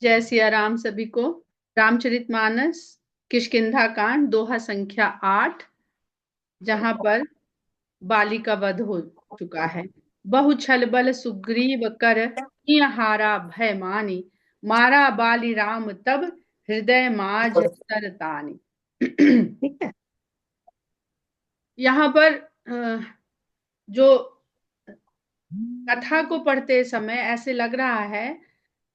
जय सिया राम सभी को। रामचरितमानस किष्किंधा कांड दोहा संख्या 8, जहां पर बाली का वध हो चुका है। बहु छल बल सुग्रीव कर किय हारा भय मानी, मारा बाली राम तब हृदय माज तरतानी। ठीक है। यहाँ पर जो कथा को पढ़ते समय ऐसे लग रहा है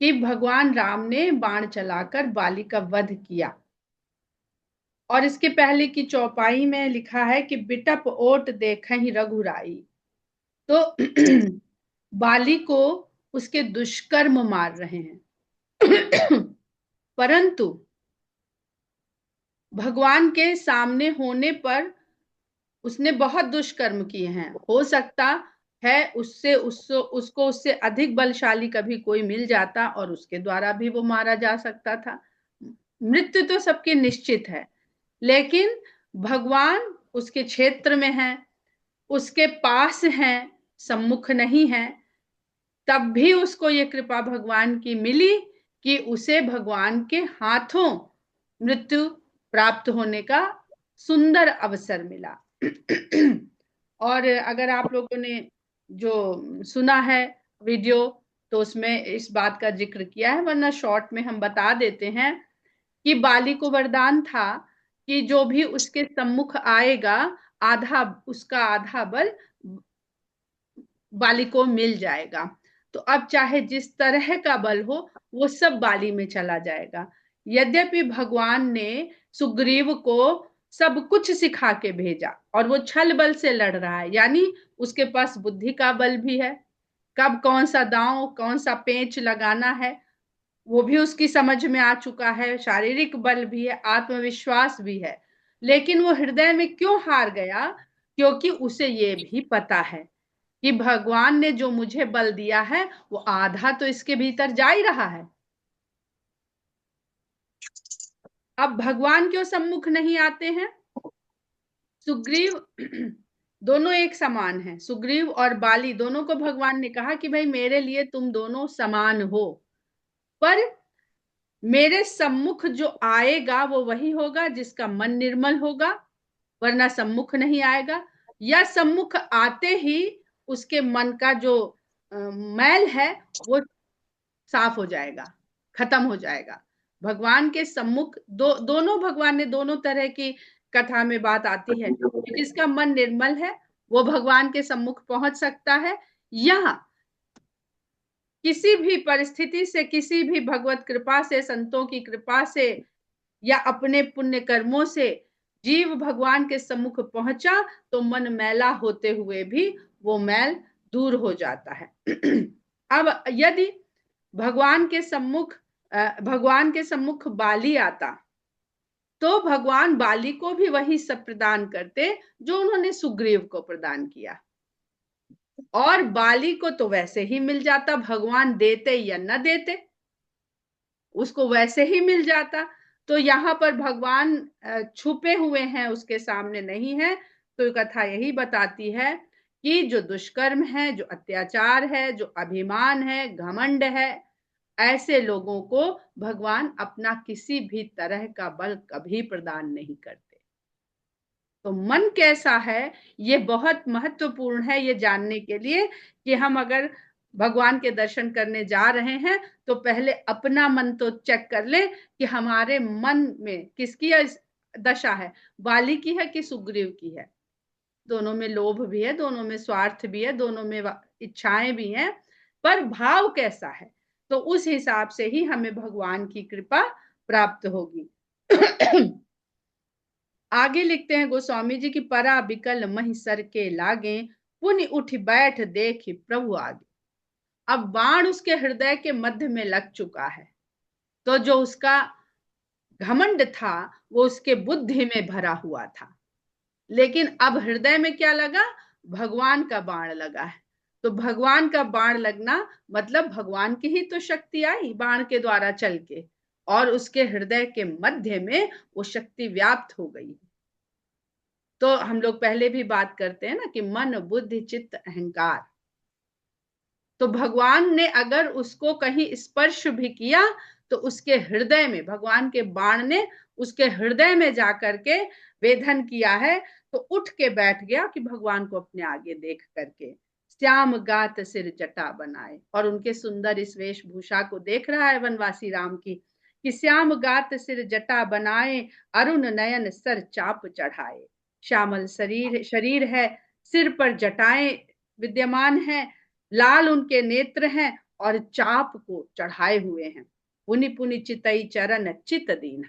कि भगवान राम ने बाण चलाकर बाली का वध किया। और इसके पहले की चौपाई में लिखा है कि बिटप ओट देखहि रघुराई। तो बाली को उसके दुष्कर्म मार रहे हैं। परंतु भगवान के सामने होने पर उसने बहुत दुष्कर्म किए हैं। हो सकता है उसको उससे अधिक बलशाली कभी कोई मिल जाता और उसके द्वारा भी वो मारा जा सकता था। मृत्यु तो सबकी निश्चित है, लेकिन भगवान उसके क्षेत्र में है, उसके पास है, सम्मुख नहीं है। तब भी उसको ये कृपा भगवान की मिली कि उसे भगवान के हाथों मृत्यु प्राप्त होने का सुंदर अवसर मिला। और अगर आप लोगों ने जो सुना है वीडियो, तो उसमें इस बात का जिक्र किया है, वरना शॉर्ट में हम बता देते हैं कि बाली को वरदान था कि जो भी उसके सम्मुख आएगा, आधा उसका आधा बल बाली को मिल जाएगा। तो अब चाहे जिस तरह का बल हो, वो सब बाली में चला जाएगा। यद्यपि भगवान ने सुग्रीव को सब कुछ सिखा के भेजा और वो छल बल से लड़ रहा है, यानी उसके पास बुद्धि का बल भी है। कब कौन सा दांव, कौन सा पेंच लगाना है, वो भी उसकी समझ में आ चुका है। शारीरिक बल भी है, आत्मविश्वास भी है। लेकिन वो हृदय में क्यों हार गया? क्योंकि उसे ये भी पता है कि भगवान ने जो मुझे बल दिया है, वो आधा तो इसके भीतर जा ही रहा है। अब भगवान क्यों सम्मुख नहीं आते हैं? सुग्रीव दोनों एक समान है। सुग्रीव और बाली दोनों को भगवान ने कहा कि भाई मेरे लिए तुम दोनों समान हो, पर मेरे सम्मुख जो आएगा वो वही होगा जिसका मन निर्मल होगा, वरना सम्मुख नहीं आएगा। या सम्मुख आते ही उसके मन का जो मैल है वो साफ हो जाएगा, खत्म हो जाएगा। भगवान के सम्मुख दोनों, भगवान ने दोनों तरह की कथा में बात आती है कि जिसका मन निर्मल है वो भगवान के सम्मुख पहुंच सकता है, या किसी भी परिस्थिति से, किसी भी भगवत कृपा से, संतों की कृपा से या अपने पुण्य कर्मों से जीव भगवान के सम्मुख पहुंचा तो मन मैला होते हुए भी वो मैल दूर हो जाता है। अब यदि भगवान के सम्मुख भगवान के सम्मुख बाली आता, तो भगवान बाली को भी वही सब प्रदान करते जो उन्होंने सुग्रीव को प्रदान किया। और बाली को तो वैसे ही मिल जाता, भगवान देते या न देते, उसको वैसे ही मिल जाता। तो यहाँ पर भगवान छुपे हुए हैं, उसके सामने नहीं है। तो कथा यही बताती है कि जो दुष्कर्म है, जो अत्याचार है, जो अभिमान है, घमंड है, ऐसे लोगों को भगवान अपना किसी भी तरह का बल कभी प्रदान नहीं करते। तो मन कैसा है, ये बहुत महत्वपूर्ण है ये जानने के लिए कि हम अगर भगवान के दर्शन करने जा रहे हैं तो पहले अपना मन तो चेक कर ले कि हमारे मन में किसकी दशा है, बाली की है कि सुग्रीव की है। दोनों में लोभ भी है, दोनों में स्वार्थ भी है, दोनों में इच्छाएं भी हैं, पर भाव कैसा है, तो उस हिसाब से ही हमें भगवान की कृपा प्राप्त होगी। आगे लिखते हैं गोस्वामी जी की परा बिकल मही सर के लागे, पुनि उठ बैठ देख प्रभु आगे। अब बाण उसके हृदय के मध्य में लग चुका है, तो जो उसका घमंड था वो उसके बुद्धि में भरा हुआ था। लेकिन अब हृदय में क्या लगा? भगवान का बाण लगा है। तो भगवान का बाण लगना मतलब भगवान की ही तो शक्ति आई बाण के द्वारा चल के, और उसके हृदय के मध्य में वो शक्ति व्याप्त हो गई। तो हम लोग पहले भी बात करते हैं ना कि मन, बुद्धि, चित्त, अहंकार। तो भगवान ने अगर उसको कहीं स्पर्श भी किया तो उसके हृदय में भगवान के बाण ने उसके हृदय में जाकर के वेधन किया है, तो उठ के बैठ गया कि भगवान को अपने आगे देख करके श्याम गात सिर जटा बनाए। और उनके सुंदर इस वेशभूषा को देख रहा है वनवासी राम की, कि श्याम गात सिर जटा बनाए, अरुण नयन सर चाप चढ़ाए। श्यामल शरीर है, सिर पर जटाएं विद्यमान है, लाल उनके नेत्र हैं और चाप को चढ़ाए हुए हैं। पुनि पुनि चितई चरण चित दीन,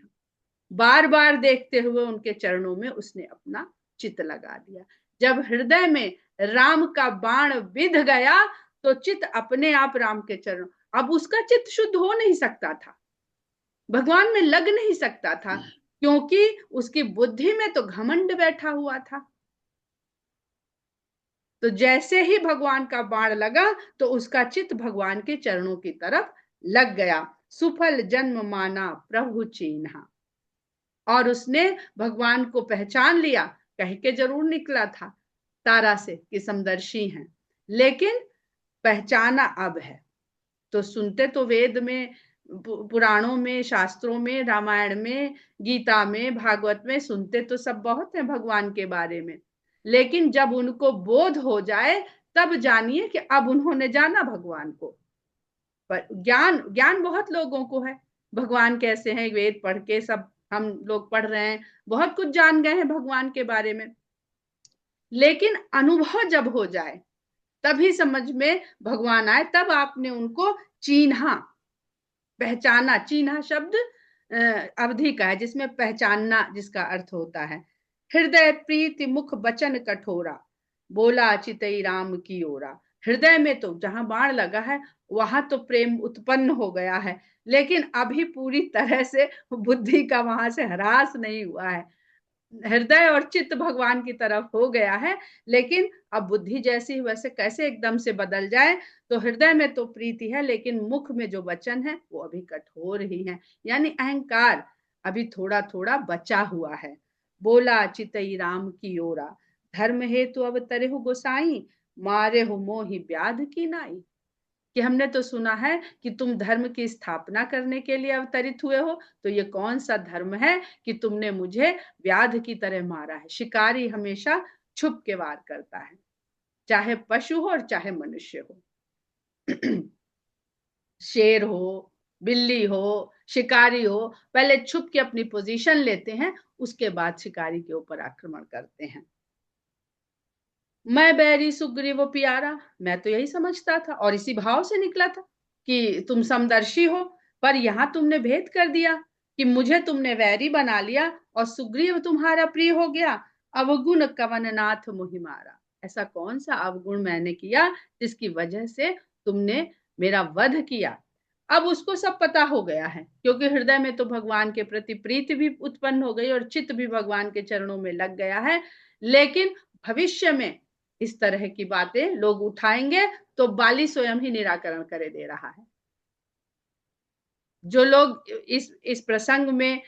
बार बार देखते हुए उनके चरणों में उसने अपना चित लगा दिया। जब हृदय में राम का बाण विध गया तो चित अपने आप राम के चरणों, अब उसका चित शुद्ध हो नहीं सकता था, भगवान में लग नहीं सकता था, क्योंकि उसकी बुद्धि में तो घमंड बैठा हुआ था। तो जैसे ही भगवान का बाण लगा तो उसका चित भगवान के चरणों की तरफ लग गया। सुफल जन्म माना प्रभु चीन्हा, और उसने भगवान को पहचान लिया। कह के जरूर निकला था तारा से कि समदर्शी हैं, लेकिन पहचाना अब है। तो सुनते तो वेद में, पुराणों में, शास्त्रों में, रामायण में, गीता में, भागवत में सुनते तो सब बहुत है भगवान के बारे में, लेकिन जब उनको बोध हो जाए तब जानिए कि अब उन्होंने जाना भगवान को। पर ज्ञान बहुत लोगों को है भगवान कैसे हैं, वेद पढ़ के सब हम लोग पढ़ रहे हैं, बहुत कुछ जान गए हैं भगवान के बारे में, लेकिन अनुभव जब हो जाए तभी समझ में भगवान आए, तब आपने उनको चीन्हा, पहचाना। चीन्हा शब्द अवधि का है जिसमें पहचानना जिसका अर्थ होता है। हृदय प्रीति मुख बचन कठोरा, बोला चितई राम की ओरा। हृदय में तो जहां बाण लगा है वहां तो प्रेम उत्पन्न हो गया है, लेकिन अभी पूरी तरह से बुद्धि का वहां से ह्रास नहीं हुआ है। हृदय और चित्त भगवान की तरफ हो गया है, लेकिन अब बुद्धि जैसी वैसे कैसे एकदम से बदल जाए। तो हृदय में तो प्रीति है, लेकिन मुख में जो वचन है वो अभी कठोर ही है, यानी अहंकार अभी थोड़ा थोड़ा बचा हुआ है। बोला चितई राम की ओरा, धर्म हेतु अब तरहु गोसाई, मारे हो मोहि व्याध की नाई। कि हमने तो सुना है कि तुम धर्म की स्थापना करने के लिए अवतरित हुए हो, तो ये कौन सा धर्म है कि तुमने मुझे व्याध की तरह मारा है। शिकारी हमेशा छुप के वार करता है, चाहे पशु हो और चाहे मनुष्य हो। शेर हो, बिल्ली हो, शिकारी हो, पहले छुप के अपनी पोजीशन लेते हैं, उसके बाद शिकारी के ऊपर आक्रमण करते हैं। मैं बैरी सुग्रीव प्यारा, मैं तो यही समझता था और इसी भाव से निकला था कि तुम समदर्शी हो, पर यहां तुमने भेद कर दिया कि मुझे तुमने वैरी बना लिया और सुग्रीव तुम्हारा प्रिय हो गया। अवगुण कवननाथ मोहिमारा, ऐसा कौन सा अवगुण मैंने किया जिसकी वजह से तुमने मेरा वध किया। अब उसको सब पता हो गया है, क्योंकि हृदय में तो भगवान के प्रति प्रीति भी उत्पन्न हो गई और चित्त भी भगवान के चरणों में लग गया है। लेकिन भविष्य में इस तरह की बातें लोग उठाएंगे तो बाली स्वयं ही निराकरण करे दे रहा है। जो लोग इस प्रसंग में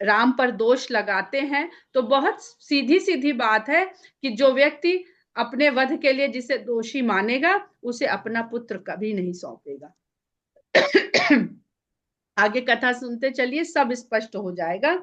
राम पर दोष लगाते हैं, तो बहुत सीधी सीधी बात है कि जो व्यक्ति अपने वध के लिए जिसे दोषी मानेगा उसे अपना पुत्र कभी नहीं सौंपेगा। आगे कथा सुनते चलिए, सब स्पष्ट हो जाएगा।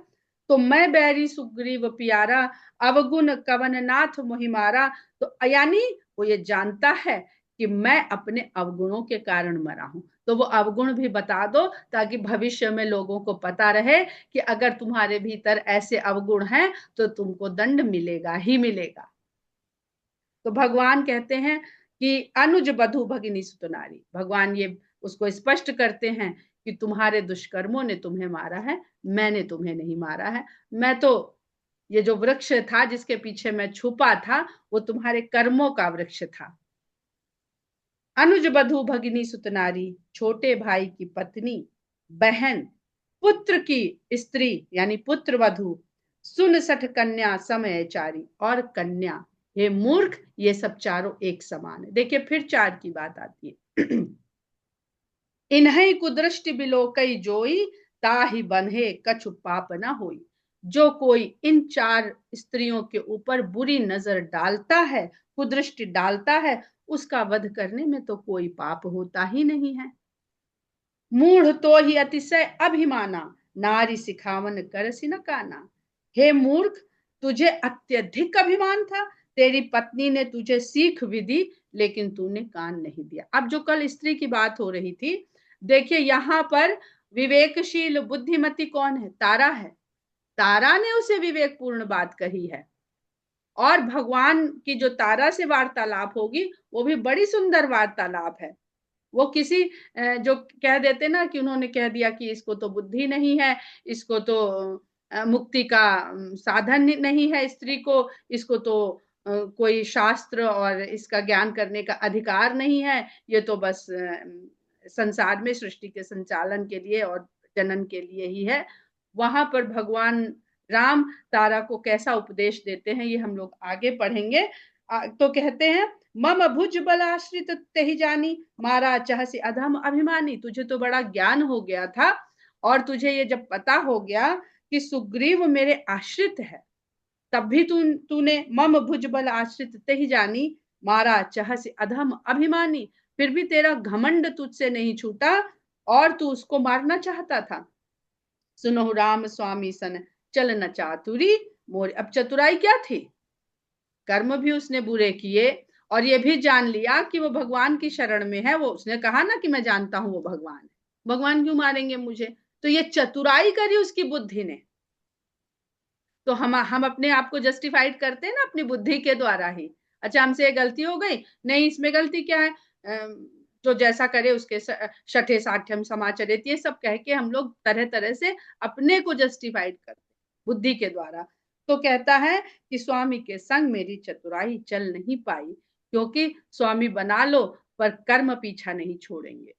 तो मैं बैरी सुग्रीव प्यारा, अवगुण कवननाथ मोहिमारा, तो यानी वो ये जानता है कि मैं अपने अवगुणों के कारण मरा हूं, तो वो अवगुण भी बता दो ताकि भविष्य में लोगों को पता रहे कि अगर तुम्हारे भीतर ऐसे अवगुण हैं तो तुमको दंड मिलेगा ही मिलेगा। तो भगवान कहते हैं कि अनुज बधु भगिनी सुतनारी, भगवान ये उसको स्पष्ट करते हैं कि तुम्हारे दुष्कर्मों ने तुम्हें मारा है, मैंने तुम्हें नहीं मारा है। मैं तो ये जो वृक्ष था जिसके पीछे मैं छुपा था वो तुम्हारे कर्मों का वृक्ष था। अनुज बधु भगिनी सुतनारी, छोटे भाई की पत्नी, बहन, पुत्र की स्त्री यानी पुत्र वधु, सुन सठ कन्या समयचारी, और कन्या, ये मूर्ख, ये सब चारों एक समान है। देखिए फिर चार की बात आती है। इन्हीं कुदृष्टि बिलोकई जोई, ताहि बन्हे कछु पाप न होई। जो कोई इन चार स्त्रियों के ऊपर बुरी नजर डालता है, कुदृष्टि डालता है, उसका वध करने में तो कोई पाप होता ही नहीं है। मूढ़ तो ही अतिशय अभिमाना, नारी सिखावन करसि न काना। हे मूर्ख, तुझे अत्यधिक अभिमान था, तेरी पत्नी ने तुझे सीख भी दी, लेकिन तूने कान नहीं दिया। अब जो कल स्त्री की बात हो रही थी, देखिए यहाँ पर विवेकशील बुद्धिमती कौन है? तारा है। तारा ने उसे विवेकपूर्ण बात कही है, और भगवान की जो तारा से वार्तालाप होगी वो भी बड़ी सुंदर वार्तालाप है। वो किसी जो कह देते ना कि उन्होंने कह दिया कि इसको तो बुद्धि नहीं है, इसको तो मुक्ति का साधन नहीं है स्त्री को, इसको तो कोई शास्त्र और इसका ज्ञान करने का अधिकार नहीं है, ये तो बस संसार में सृष्टि के संचालन के लिए और जनन के लिए ही है। वहां पर भगवान राम तारा को कैसा उपदेश देते हैं ये हम लोग आगे पढ़ेंगे। तो कहते हैं, मम भुज बल आश्रित ते ही जानी, मारा चाहसी अधम अभिमानी। तुझे तो बड़ा ज्ञान हो गया था, और तुझे ये जब पता हो गया कि सुग्रीव मेरे आश्रित है, तब भी तूने मम भुज बल आश्रित ते ही जानी, मारा चाहसी अधम अभिमानी। फिर भी तेरा घमंड तुझसे नहीं छूटा, और तू उसको मारना चाहता था। सुनो राम स्वामी सन चल न चातुरी मोर। अब चतुराई क्या थी? कर्म भी उसने बुरे किए, और ये भी जान लिया कि वो भगवान की शरण में है। वो उसने कहा ना कि मैं जानता हूं वो भगवान है, भगवान क्यों मारेंगे मुझे? तो ये चतुराई करी उसकी बुद्धि ने। तो हम अपने आप को जस्टिफाइड करते हैं ना अपनी बुद्धि के द्वारा ही। अच्छा, हमसे ये गलती हो गई, नहीं इसमें गलती क्या है, जो जैसा करे उसके शठे साठ्यम समाचरित, ये सब कह के हम लोग तरह तरह से अपने को जस्टिफाइड करते बुद्धि के द्वारा। तो कहता है कि स्वामी के संग मेरी चतुराई चल नहीं पाई, क्योंकि स्वामी बना लो पर कर्म पीछा नहीं छोड़ेंगे।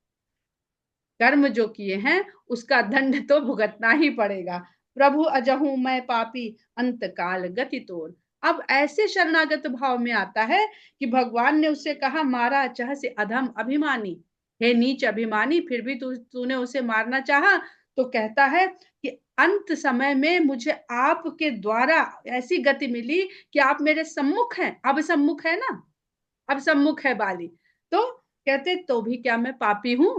कर्म जो किए हैं उसका दंड तो भुगतना ही पड़ेगा। प्रभु अजहू मैं पापी, अंत काल गति तोर। अब ऐसे शरणागत भाव में आता है कि भगवान ने उससे कहा, मारा चाह से अधम अभिमानी, हे नीच अभिमानी, फिर भी तूने उसे मारना चाहा। तो कहता है कि अंत समय में मुझे आपके द्वारा ऐसी गति मिली कि आप मेरे सम्मुख हैं। अब सम्मुख है ना, अब सम्मुख है बाली। तो कहते तो भी क्या मैं पापी हूं?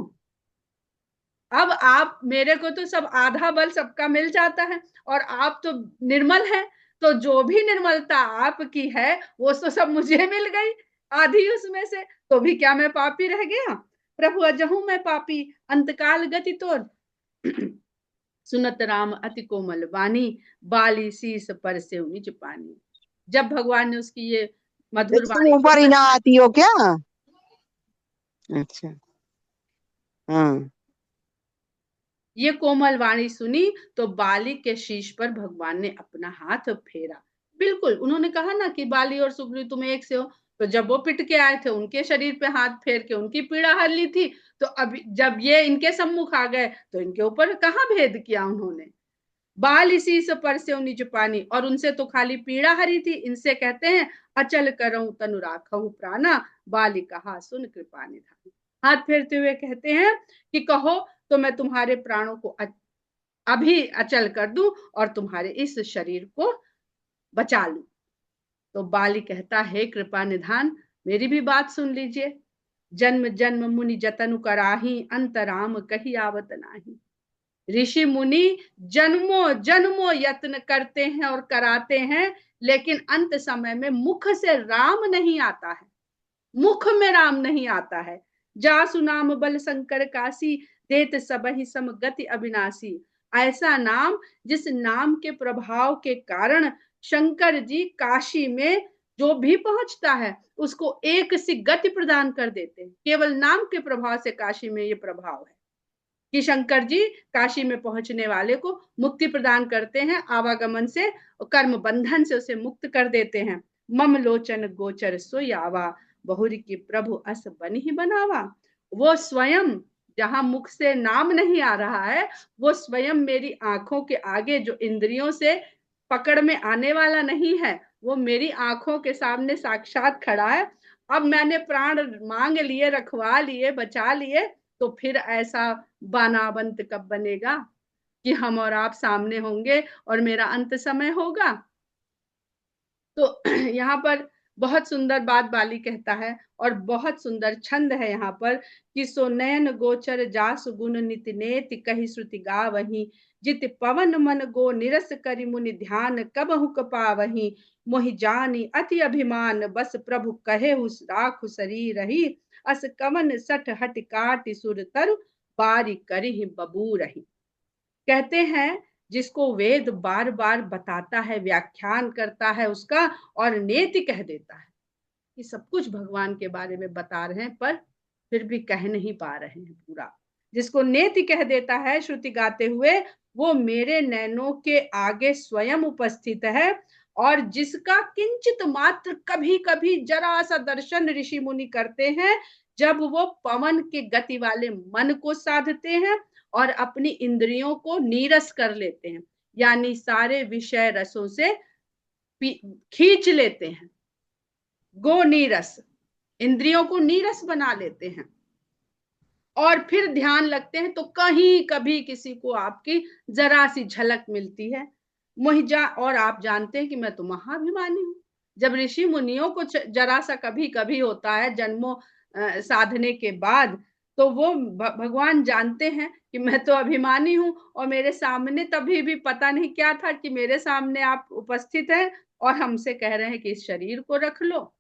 अब आप मेरे को तो सब आधा बल सबका मिल जाता है, और आप तो निर्मल हैं, तो जो भी निर्मलता आपकी है वो तो सब मुझे मिल गई, आधी उसमें से। तो भी क्या मैं पापी रह गया? प्रभु अजहू मैं पापी, अंतकाल गति तोर। सुनत राम अति कोमल वाणी, बाली शीस पर से निज पानी। जब भगवान ने उसकी ये मधुर तुम वाणी को ऊपर ही ना आती हो क्या? अच्छा। हाँ। ये कोमल वाणी सुनी, तो बाली के शीश पर भगवान ने अपना हाथ फेरा। बिल्कुल उन्होंने कहा ना कि बाली और सुग्रीव तुम एक से हो, तो जब वो पिट के आए थे उनके शरीर पे हाथ फेर के उनकी पीड़ा हर ली थी, तो अभी जब ये इनके सम्मुख आ गए तो इनके ऊपर कहाँ भेद किया उन्होंने। बाल इसी से पर से निज पानी, और उनसे तो खाली पीड़ा हरी थी, इनसे कहते हैं अचल करऊं तनु राखहु प्राणा, बाली कहा सुन कृपा निधान। हाथ फेरते हुए कहते हैं कि कहो तो मैं तुम्हारे प्राणों को अभी अचल कर दूं और तुम्हारे इस शरीर को बचा लूं। तो बाली कहता है कृपा निधान, मेरी भी बात सुन लीजिए। जन्म जन्म मुनि जतन कराही, अंतराम कही आवत नाही। ऋषि मुनि जन्मों जन्मों यत्न करते हैं और कराते हैं, लेकिन अंत समय में मुख से राम नहीं आता है, मुख में राम नहीं आता है। जासु नाम बल शंकर काशी, देत सबहि समगति अविनाशी। ऐसा नाम जिस नाम के प्रभाव के कारण शंकर जी काशी में जो भी पहुंचता है उसको एक सी गति प्रदान कर देते हैं। केवल नाम के प्रभाव से काशी में ये प्रभाव है कि शंकर जी काशी में पहुंचने वाले को मुक्ति प्रदान करते हैं, आवागमन से, कर्म बंधन से उसे मुक्त कर देते हैं। मम लोचन गोचर सोयावा, बहुरी की प्रभु अस बन ही बनावा। वो स्वयं, जहां मुख से नाम नहीं आ रहा है, वो स्वयं मेरी आंखों के आगे जो इंद्रियों से पकड़ में आने वाला नहीं है, वो मेरी आंखों के सामने साक्षात खड़ा है। अब मैंने प्राण मांग लिए, रखवा लिए, बचा लिए, तो फिर ऐसा बानाबंत कब बनेगा कि हम और आप सामने होंगे और मेरा अंत समय होगा। तो यहाँ पर बहुत सुंदर बात बाली कहता है और बहुत सुंदर छंद है यहाँ पर कि सो नयन गोचर जास गुण नित नेति कही श्रुति गावही जित पवन मन गो निरस करि मुनि ध्यान कब हुक पावही मोहि जानी अति अभिमान बस प्रभु कहे राखु शरीर रही अस कवन सठ हट काट सुर तरु बारी करी बबू रही। कहते हैं जिसको वेद बार बार बताता है, व्याख्यान करता है उसका और नेति कह देता है कि सब कुछ भगवान के बारे में बता रहे हैं पर फिर भी कह नहीं पा रहे हैं पूरा। जिसको नेति कह देता है श्रुति गाते हुए, वो मेरे नैनों के आगे स्वयं उपस्थित है और जिसका किंचित मात्र कभी कभी जरा सा दर्शन ऋषि मुनि करते हैं जब वो पवन के गति वाले मन को साधते हैं और अपनी इंद्रियों को नीरस कर लेते हैं, यानी सारे विषय रसों से खींच लेते हैं, गो नीरस, इंद्रियों को नीरस बना लेते हैं और फिर ध्यान लगते हैं तो कहीं कभी किसी को आपकी जरा सी झलक मिलती है मोहिजा। और आप जानते हैं कि मैं तो महाभिमानी हूं। जब ऋषि मुनियों को जरा सा कभी कभी होता है जन्मों साधने के बाद, तो वो भगवान जानते हैं कि मैं तो अभिमानी हूं और मेरे सामने तभी भी पता नहीं क्या था कि मेरे सामने आप उपस्थित हैं और हमसे कह रहे हैं कि इस शरीर को रख लो।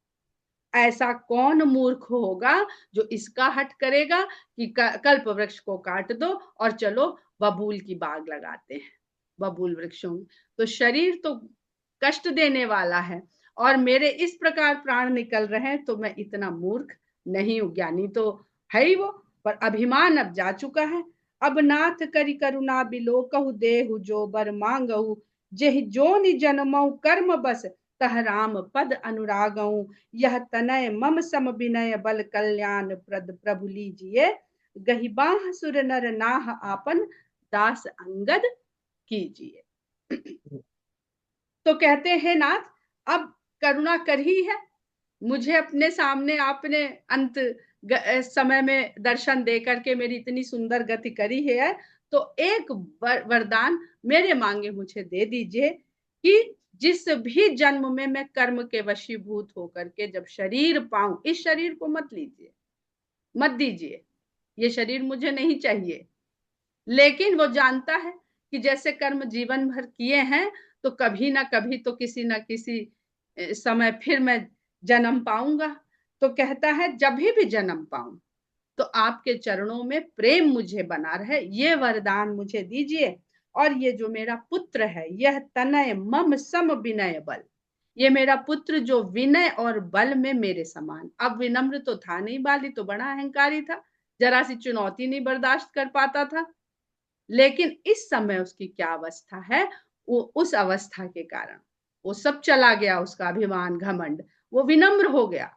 ऐसा कौन मूर्ख होगा जो इसका हट करेगा कि कल्प वृक्ष को काट दो और चलो बबूल की बाग लगाते हैं, बबूल वृक्षों में। तो शरीर तो कष्ट देने वाला है और मेरे इस प्रकार प्राण निकल रहे हैं, तो मैं इतना मूर्ख नहीं हूं। ज्ञानी तो है ही वो, पर अभिमान अब जा चुका है। अब नाथ करी करुणा बिलो कहु देहु जो बर मांगहु जेहि जोनि जन्मऊ कर्म बस तह राम पद अनुरागऊ यह तनय मम सम विनय बल कल्याण प्रद प्रभु लीजिए गहिबाह सुर नर नाह आपन दास अंगद कीजिए। तो कहते हैं नाथ अब करुणा कर ही है, मुझे अपने सामने आपने अंत समय में दर्शन दे करके मेरी इतनी सुंदर गति करी है, तो एक वरदान मेरे मांगे मुझे दे दीजिए कि जिस भी जन्म में मैं कर्म के वशीभूत होकर के जब शरीर पाऊं, इस शरीर को मत लीजिए, मत दीजिए, ये शरीर मुझे नहीं चाहिए। लेकिन वो जानता है कि जैसे कर्म जीवन भर किए हैं तो कभी ना कभी तो किसी ना किसी समय फिर मैं जन्म पाऊंगा। तो कहता है जब भी जन्म पाऊं तो आपके चरणों में प्रेम मुझे बना रहे, ये वरदान मुझे दीजिए। और ये जो मेरा पुत्र है यह तनय मम सम विनय बल, ये मेरा पुत्र जो विनय और बल में मेरे समान। अब विनम्र तो था नहीं, बाली तो बड़ा अहंकारी था, जरा सी चुनौती नहीं बर्दाश्त कर पाता था। लेकिन इस समय उसकी क्या अवस्था है, वो उस अवस्था के कारण वो सब चला गया, उसका अभिमान घमंड, वो विनम्र हो गया।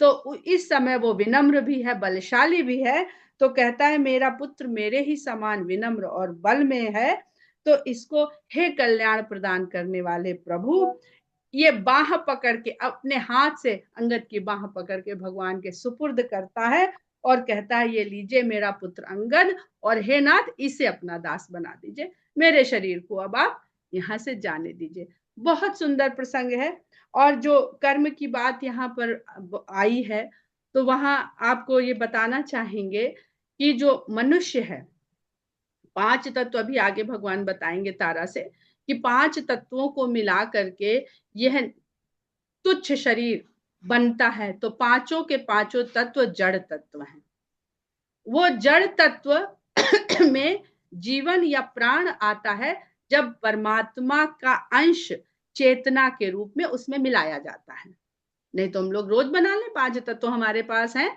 तो इस समय वो विनम्र भी है, बलशाली भी है। तो कहता है मेरा पुत्र मेरे ही समान विनम्र और बल में है, तो इसको हे कल्याण प्रदान करने वाले प्रभु, ये बाह पकड़ के अपने हाथ से अंगद की बाह पकड़ के भगवान के सुपुर्द करता है और कहता है ये लीजिए मेरा पुत्र अंगद, और हे नाथ इसे अपना दास बना दीजिए, मेरे शरीर को अब आप यहाँ से जाने दीजिए। बहुत सुंदर प्रसंग है। और जो कर्म की बात यहाँ पर आई है, तो वहां आपको ये बताना चाहेंगे कि जो मनुष्य है, 5 तत्व अभी आगे भगवान बताएंगे तारा से कि 5 तत्वों को मिला करके यह तुच्छ शरीर बनता है। तो पांचों के पांचों तत्व जड़ तत्व हैं। वो जड़ तत्व में जीवन या प्राण आता है जब परमात्मा का अंश चेतना के रूप में उसमें मिलाया जाता है। नहीं तो हम लोग रोज बना लें, 5 तत्व हमारे पास हैं,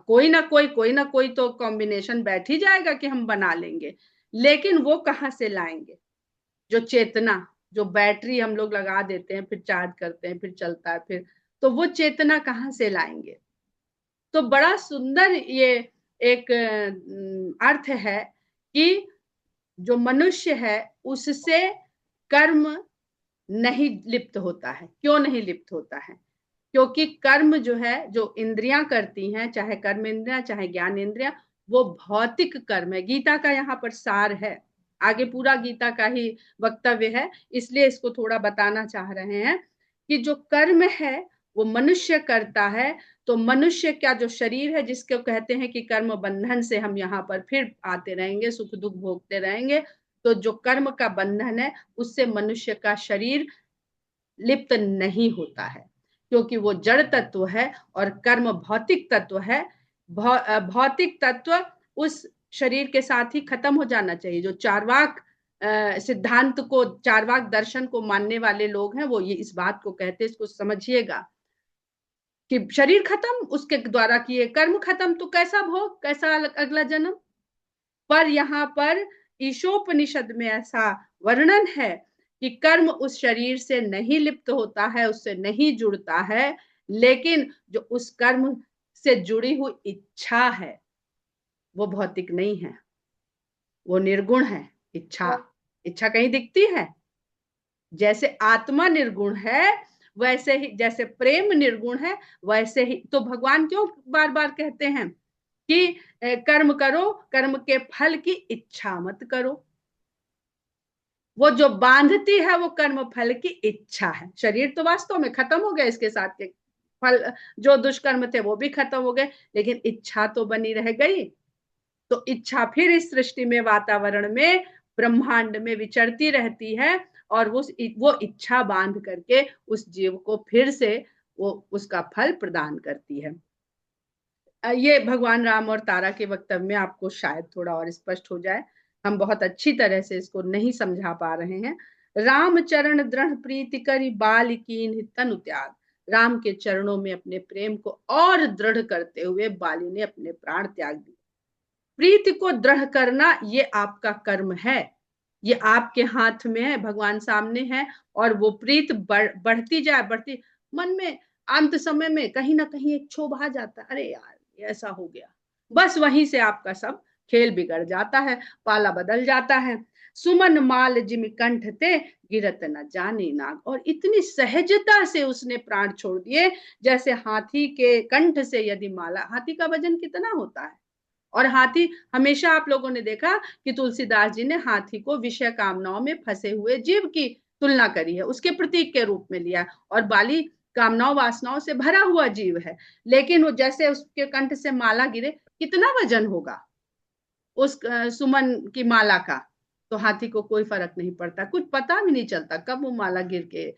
कोई ना कोई तो कॉम्बिनेशन बैठ ही जाएगा कि हम बना लेंगे। लेकिन वो कहाँ से लाएंगे? जो चेतना, जो बैटरी हम लोग लगा देते हैं फिर चार्ज करते हैं फिर चलता है, फिर तो वो चेतना कहाँ से लाएंगे? तो बड़ा सुंदर ये एक अर्थ है कि जो मनुष्य है उससे कर्म नहीं लिप्त होता है। क्यों नहीं लिप्त होता है? क्योंकि कर्म जो है, जो इंद्रियां करती हैं, चाहे कर्म इंद्रियां चाहे ज्ञान इंद्रियां, वो भौतिक कर्म है। गीता का यहाँ पर सार है, आगे पूरा गीता का ही वक्तव्य है, इसलिए इसको थोड़ा बताना चाह रहे हैं कि जो कर्म है वो मनुष्य करता है, तो मनुष्य का जो शरीर है, जिसको कहते हैं कि कर्म बंधन से हम यहाँ पर फिर आते रहेंगे, सुख दुख भोगते रहेंगे, तो जो कर्म का बंधन है उससे मनुष्य का शरीर लिप्त नहीं होता है, क्योंकि वो जड़ तत्व है और कर्म भौतिक तत्व है। भौतिक तत्व उस शरीर के साथ ही खत्म हो जाना चाहिए। जो चार्वाक सिद्धांत को, चार्वाक दर्शन को मानने वाले लोग हैं, वो ये इस बात को कहते हैं, इसको समझिएगा कि शरीर खत्म, उसके द्वारा किए कर्म खत्म, तो कैसा भोग, कैसा अगला जन्म। पर यहाँ पर ईशोपनिषद में ऐसा वर्णन है कि कर्म उस शरीर से नहीं लिप्त होता है, उससे नहीं जुड़ता है, लेकिन जो उस कर्म से जुड़ी हुई इच्छा है वो भौतिक नहीं है, वो निर्गुण है। इच्छा, इच्छा कहीं दिखती है? जैसे आत्मा निर्गुण है, वैसे ही जैसे प्रेम निर्गुण है, वैसे ही तो भगवान क्यों बार बार कहते हैं कि कर्म करो, कर्म के फल की इच्छा मत करो। वो जो बांधती है वो कर्म फल की इच्छा है। शरीर तो वास्तव में खत्म हो गया, इसके साथ के फल जो दुष्कर्म थे वो भी खत्म हो गए, लेकिन इच्छा तो बनी रह गई। तो इच्छा फिर इस सृष्टि में, वातावरण में, ब्रह्मांड में विचरती रहती है, और वो इच्छा बांध करके उस जीव को फिर से वो उसका फल प्रदान करती है। ये भगवान राम और तारा के वक्तव्य में आपको शायद थोड़ा और स्पष्ट हो जाए, हम बहुत अच्छी तरह से इसको नहीं समझा पा रहे हैं। राम चरण दृढ़ प्रीति करी बाल कीन्ह तनु त्याग। राम के चरणों में अपने प्रेम को और दृढ़ करते हुए बाली ने अपने प्राण त्याग दिए। प्रीति को दृढ़ करना ये आपका कर्म है, ये आपके हाथ में है, भगवान सामने है, और वो प्रीत बढ़ती जाए, बढ़ती मन में, अंत समय में कहीं ना कहीं एक क्षोभ आ जाता है, अरे यार ऐसा हो गया, बस वहीं से आपका सब खेल बिगड़ जाता है, पाला बदल जाता है। सुमन माल जिम कंठ ते गिरत न जाने नाग। और इतनी सहजता से उसने प्राण छोड़ दिए, जैसे हाथी के कंठ से यदि माला, हाथी का वजन कितना होता है, और हाथी, हमेशा आप लोगों ने देखा कि तुलसीदास जी ने हाथी को विषय कामनाओं में फंसे हुए जीव की तुलना करी है, उसके प्रतीक के रूप में लिया, और बाली कामनाओं वासनाओं से भरा हुआ जीव है, लेकिन वो जैसे उसके कंठ से माला गिरे, कितना वजन होगा उस सुमन की माला का, तो हाथी को कोई फर्क नहीं पड़ता, कुछ पता भी नहीं चलता कब वो माला गिर के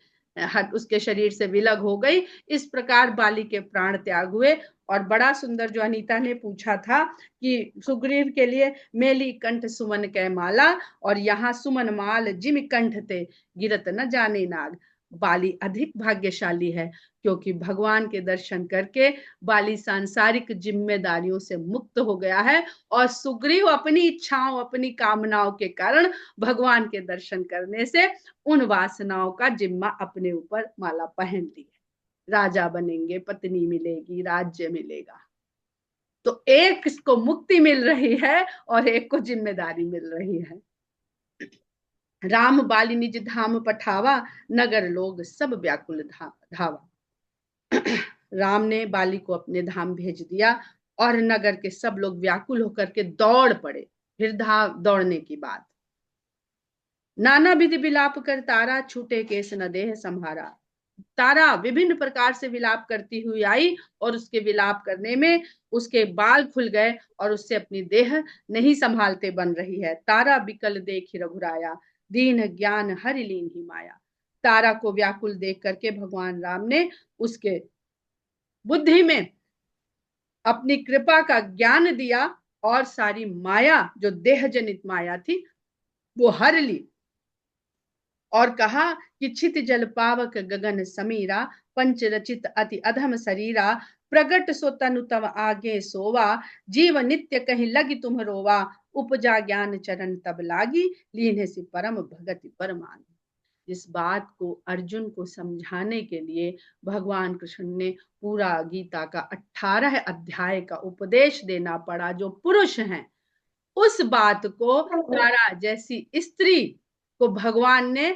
उसके शरीर से विलग हो गई। इस प्रकार बाली के प्राण त्याग हुए। और बड़ा सुंदर जो अनीता ने पूछा था कि सुग्रीव के लिए मेली कंठ सुमन कै माला, और यहाँ सुमन माल जिम कंठ ते गिरत न जाने नाग। बाली अधिक भाग्यशाली है, क्योंकि भगवान के दर्शन करके बाली सांसारिक जिम्मेदारियों से मुक्त हो गया है, और सुग्रीव अपनी इच्छाओं, अपनी कामनाओं के कारण भगवान के दर्शन करने से उन वासनाओं का जिम्मा अपने ऊपर माला पहन ली है। राजा बनेंगे, पत्नी मिलेगी, राज्य मिलेगा, तो एक इसको मुक्ति मिल रही है और एक को जिम्मेदारी मिल रही है। राम बाली निज धाम पठावा, नगर लोग सब व्याकुल धावा। राम ने बाली को अपने धाम भेज दिया, और नगर के सब लोग व्याकुल होकर के दौड़ पड़े। फिर दौड़ने की बात, नाना विधि विलाप कर तारा, छूटे केस न देह संहारा। तारा विभिन्न प्रकार से विलाप करती हुई आई, और उसके विलाप करने में उसके बाल खुल गए, और उससे अपनी देह नहीं संभालते बन रही है। तारा बिकल देख रघुराया, दीन ज्ञान हरि लीन ही माया। तारा को व्याकुल देख करके भगवान राम ने उसके बुद्धि में अपनी कृपा का ज्ञान दिया, और सारी माया, जो देह जनित माया थी, वो हर ली, और कहा कि छित जल पावक गगन समीरा, पंच रचित अति अधम शरीरा। प्रगट सो तनु तव आगे सोवा, जीव नित्य कहीं लगी तुम रोवा। उपजा ज्ञान चरण तब लागी, लीने से परम भगति परमान। इस बात को अर्जुन को समझाने के लिए भगवान कृष्ण ने पूरा गीता का 18 अध्याय का उपदेश देना पड़ा। जो पुरुष हैं, उस बात को तारा जैसी स्त्री को भगवान ने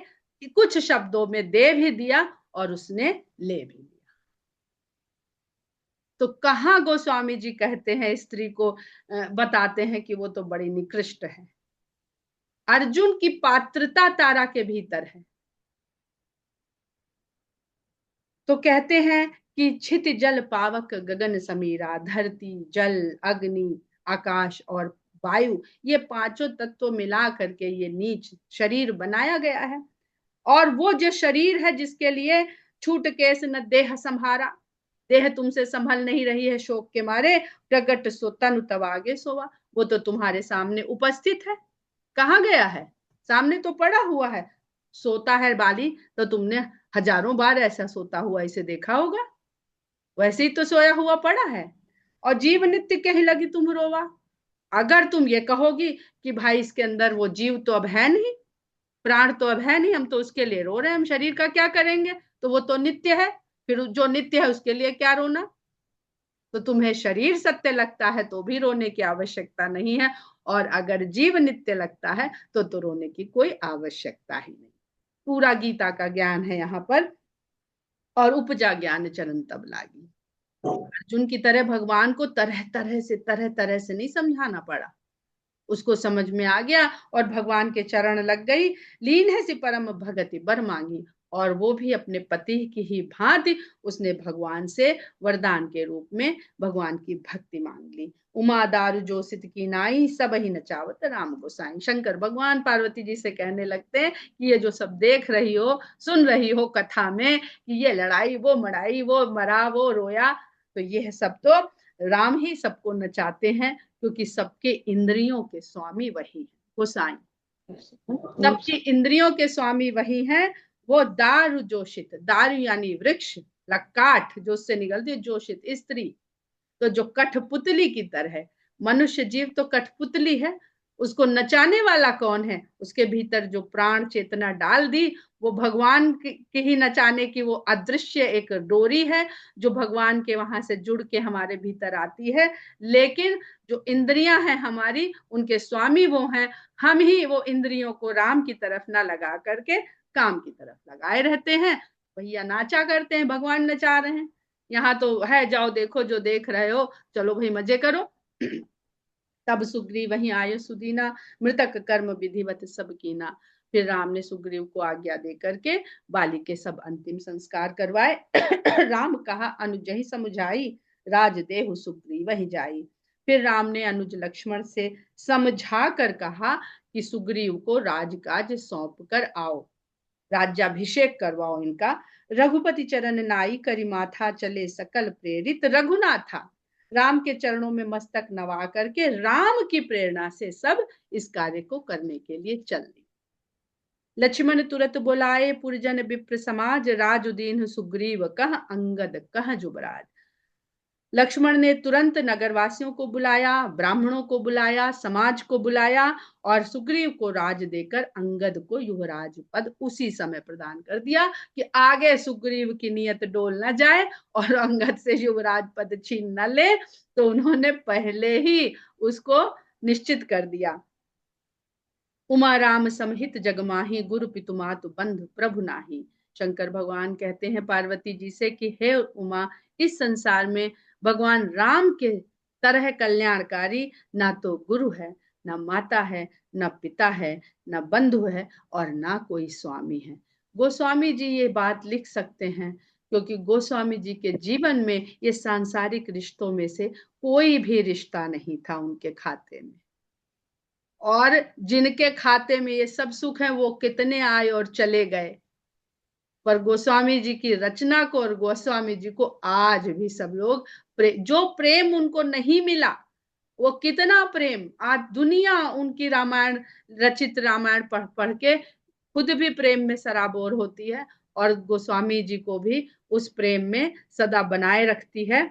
कुछ शब्दों में दे भी दिया, और उसने ले भी लिया। तो कहाँ गोस्वामी जी कहते हैं, स्त्री को बताते हैं कि वो तो बड़ी निकृष्ट है। अर्जुन की पात्रता तारा के भीतर है। तो कहते हैं कि छित जल पावक गगन समीरा, धरती, जल, अग्नि, आकाश और वायु, ये पांचों तत्व मिला करके ये नीच शरीर बनाया गया है। और वो जो शरीर है जिसके लिए छूट केस न देह संहारा, देह तुमसे संभल नहीं रही है शोक के मारे, प्रगट सो तनु तब आगे सोवा, वो तो तुम्हारे सामने उपस्थित है। कहाँ गया है? सामने तो पड़ा हुआ है। सोता है बाली तो तुमने हजारों बार ऐसा सोता हुआ इसे देखा होगा, वैसे ही तो सोया हुआ पड़ा है। और जीव नित्य कही लगी तुम रोवा। अगर तुम ये कहोगी कि भाई इसके अंदर वो जीव तो अब है नहीं, प्राण तो अब है नहीं, हम तो उसके लिए रो रहे हैं, हम शरीर का क्या करेंगे, तो वो तो नित्य है, फिर जो नित्य है उसके लिए क्या रोना। तो तुम्हें शरीर सत्य लगता है तो भी रोने की आवश्यकता नहीं है, और अगर जीव नित्य लगता है तो रोने की कोई आवश्यकता ही नहीं। पूरा गीता का ज्ञान है यहाँ पर। और उपजा ज्ञान चरण तब लागी। अर्जुन की तरह भगवान को तरह तरह से नहीं समझाना पड़ा, उसको समझ में आ गया और भगवान के चरण लग गई। लीन है सी परम भगति बर मांगी, और वो भी अपने पति की ही भांति उसने भगवान से वरदान के रूप में भगवान की भक्ति मांग ली। उमा दारु जो सित की नाई, सब ही नचावत राम गोसाई। शंकर भगवान पार्वती जी से कहने लगते हैं कि ये जो सब देख रही हो, सुन रही हो कथा में, कि ये लड़ाई वो मड़ाई, वो मरा वो रोया, तो ये सब तो राम ही सबको नचाते हैं, क्योंकि सबके इंद्रियों के स्वामी वही है गोसाई। सबकी इंद्रियों के स्वामी वही हैं। वो दारु जोशित, दारु यानी वृक्ष, काठ जो उससे निकलती है, जोशित स्त्री, तो जो कठपुतली की तरह है। मनुष्य जीव तो कठपुतली है, उसको नचाने वाला कौन है? उसके भीतर जो प्राण चेतना डाल दी, वो भगवान की ही नचाने की वो अदृश्य एक डोरी है, जो भगवान के वहां से जुड़ के हमारे भीतर आती है। लेकिन जो इंद्रियां हैं हमारी, उनके स्वामी वो हैं, हम ही वो इंद्रियों को राम की तरफ ना लगा करके काम की तरफ लगाए रहते हैं। भैया नाचा करते हैं, भगवान नचा रहे हैं। यहाँ तो है, जाओ देखो जो देख रहे हो, चलो भाई मजे करो। तब सुग्रीव वहीं आये सुदीना, मृतक कर्म विधिवत सब कीना। फिर राम ने सुग्रीव को आज्ञा दे करके बाली के सब अंतिम संस्कार करवाए। राम कहा अनुज ही समझाई, राज देहु सुग्रीव वही जाई। फिर राम ने अनुज लक्ष्मण से समझा कर कहा कि सुग्रीव को राजकाज सौंप कर आओ, राज्याभिषेक करवाओ इनका। रघुपति चरण नाई करी माथा, चले सकल प्रेरित रघुनाथा। राम के चरणों में मस्तक नवा करके राम की प्रेरणा से सब इस कार्य को करने के लिए चल दी। लक्ष्मण तुरत बुलाए पुरजन विप्र समाज, राजुदीन सुग्रीव कह अंगद कह जुबराज। लक्ष्मण ने तुरंत नगरवासियों को बुलाया, ब्राह्मणों को बुलाया, समाज को बुलाया, और सुग्रीव को राज देकर अंगद को युवराज पद उसी समय प्रदान कर दिया, कि आगे सुग्रीव की नियत डोल न जाए और अंगद से युवराज पद छीन न ले। तो उन्होंने पहले ही उसको निश्चित कर दिया। उमा राम समहित जगमाही, गुरु पितु मातु बंधु प्रभु नाही। शंकर भगवान कहते हैं पार्वती जी से कि हे उमा, इस संसार में भगवान राम के तरह कल्याणकारी ना तो गुरु है, ना माता है, ना पिता है, ना बंधु है, और ना कोई स्वामी है। गोस्वामी जी ये बात लिख सकते हैं, क्योंकि गोस्वामी जी के जीवन में ये सांसारिक रिश्तों में से कोई भी रिश्ता नहीं था उनके खाते में। और जिनके खाते में ये सब सुख है वो कितने आए और चले गए, पर गोस्वामी जी की रचना को और गोस्वामी जी को आज भी सब लोग जो प्रेम उनको नहीं मिला, वो कितना प्रेम आज दुनिया उनकी रामायण, रचित रामायण पढ़ पढ़ के खुद भी प्रेम में सराबोर होती है, और गोस्वामी जी को भी उस प्रेम में सदा बनाए रखती है।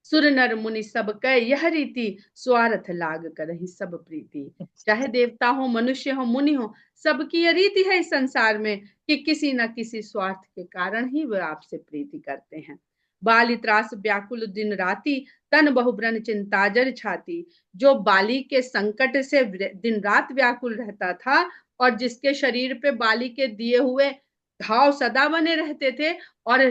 सुर नर मुनि सब कह यह रीति, स्वार्थ लाग करहि सब प्रीति। चाहे देवता हो, मनुष्य हो, मुनि हो, सबकी यह रीति है इस संसार में कि किसी न किसी स्वार्थ के कारण ही वे आपसे प्रीति करते हैं। बाली त्रास व्याकुल दिन राति, तन बहुब्रन चिंता जर छाती। जो बाली के संकट से दिन रात व्याकुल रहता था, और जिसके शरीर पे बाली के दिए हुए घाव सदा बने रहते थे, और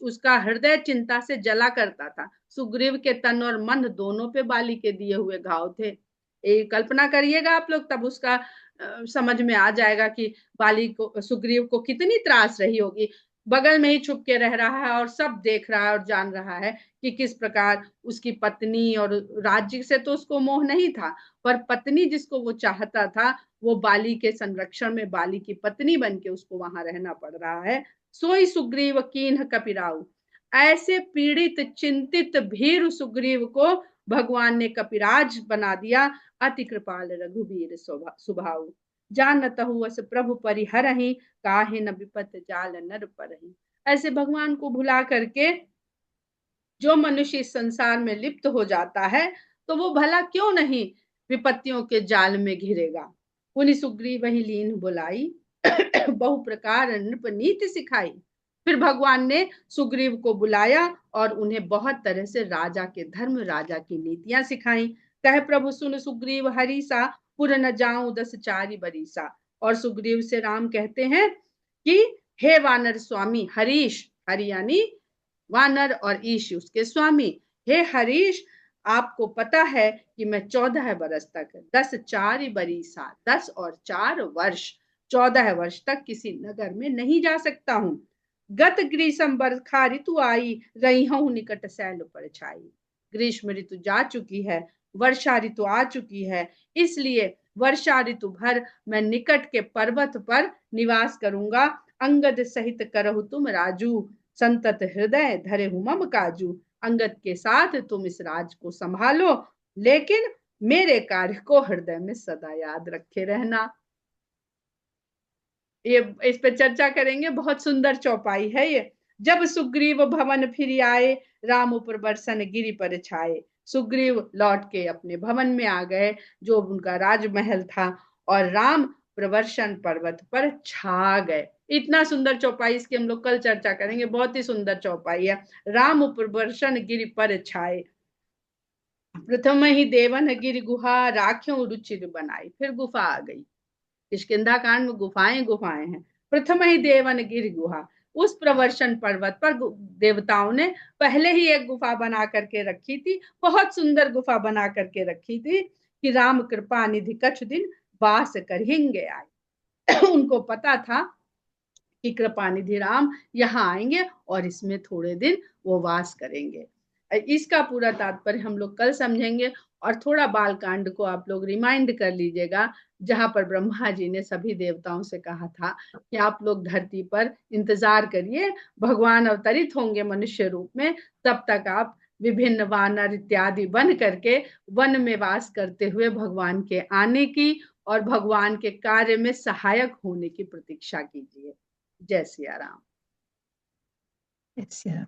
उसका हृदय चिंता से जला करता था। सुग्रीव के तन और मन दोनों पे बाली के दिए हुए घाव थे। कल्पना करिएगा आप लोग, तब उसका समझ में आ जाएगा कि बाली को, सुग्रीव को कितनी त्रास रही होगी। बगल में ही छुप के रह रहा है और सब देख रहा है और जान रहा है कि किस प्रकार उसकी पत्नी, और राज्य से तो उसको मोह नहीं था, पर पत्नी जिसको वो चाहता था वो बाली के संरक्षण में बाली की पत्नी बन के उसको वहां रहना पड़ रहा है। सोई सुग्रीव कीन्ह कपिराऊ, ऐसे पीड़ित चिंतित भीर सुग्रीव को भगवान ने कपिराज बना दिया। अति कृपाल रघुवीर सुभाऊ, जानतहु अस प्रभु परिहरहि, काहे न विपत जाल नर परहि। ऐसे भगवान को भुला करके जो मनुष्य इस संसार में लिप्त हो जाता है, तो वो भला क्यों नहीं विपत्तियों के जाल में घिरेगा। पुनि सुग्रीव वही लीन बुलाई, बहु प्रकार नृप नीति सिखाई। फिर भगवान ने सुग्रीव को बुलाया और उन्हें बहुत तरह से राजा के धर्म, राजा की नीतियां सिखाई। कह प्रभु सुन सुग्रीव हरीसा, पुर न जाऊं 10 बरीसा। और सुग्रीव से राम कहते हैं कि हे वानर स्वामी हरीश, हरि यानी वानर और ईश उसके स्वामी, हे हरीश, आपको पता है कि मैं 14 बरस तक 10 4 बरीसा 10 और 4 वर्ष 14 वर्ष तक किसी नगर में नहीं जा सकता हूं। गत ग्रीष्म बरखा ऋतु आई, रही हूं निकट सैल पर छाई। ग्रीष्म ऋतु जा चुकी है, वर्षा ऋतु आ चुकी है, इसलिए वर्षा ऋतु भर मैं निकट के पर्वत पर निवास करूंगा। अंगद सहित करहु तुम राजू, संतत हृदय धरे हूं मम काजू। अंगद के साथ तुम इस राज को संभालो, लेकिन मेरे कार्य को हृदय में सदा याद रखे रहना। ये इस पे चर्चा करेंगे, बहुत सुंदर चौपाई है ये। जब सुग्रीव भवन फिर आए, राम ऊपर बरसन गिरि पर छाए। सुग्रीव लौट के अपने भवन में आ गए, जो उनका राजमहल था, और राम प्रवर्षण पर्वत पर छा गए। इतना सुंदर चौपाई, इसकी हम लोग कल चर्चा करेंगे, बहुत ही सुंदर चौपाई है। राम ऊपर वर्षण गिरि पर छाए, प्रथम ही देवन गिर गुहा, राख्यों रुचिर बनाई। फिर गुफा आ गई, किष्किंधा कांड में गुफाएं गुफाएं हैं। प्रथम ही देवन गिर गुहा, उस प्रवर्षण पर्वत पर देवताओं ने पहले ही एक गुफा बना करके रखी थी, बहुत सुंदर गुफा बना करके रखी थी कि राम कृपा निधि कछ दिन वास कर हिंगे आए। उनको पता था कि कृपा निधि राम यहाँ आएंगे और इसमें थोड़े दिन वो वास करेंगे। इसका पूरा तात्पर्य हम लोग कल समझेंगे। और थोड़ा बाल कांड को आप लोग रिमाइंड कर लीजिएगा, जहां पर ब्रह्मा जी ने सभी देवताओं से कहा था कि आप लोग धरती पर इंतजार करिए, भगवान अवतरित होंगे मनुष्य रूप में, तब तक आप विभिन्न वानर इत्यादि बन करके वन में वास करते हुए भगवान के आने की और भगवान के कार्य में सहायक होने की प्रतीक्षा कीजिए। जय सिया राम। जय सिया राम।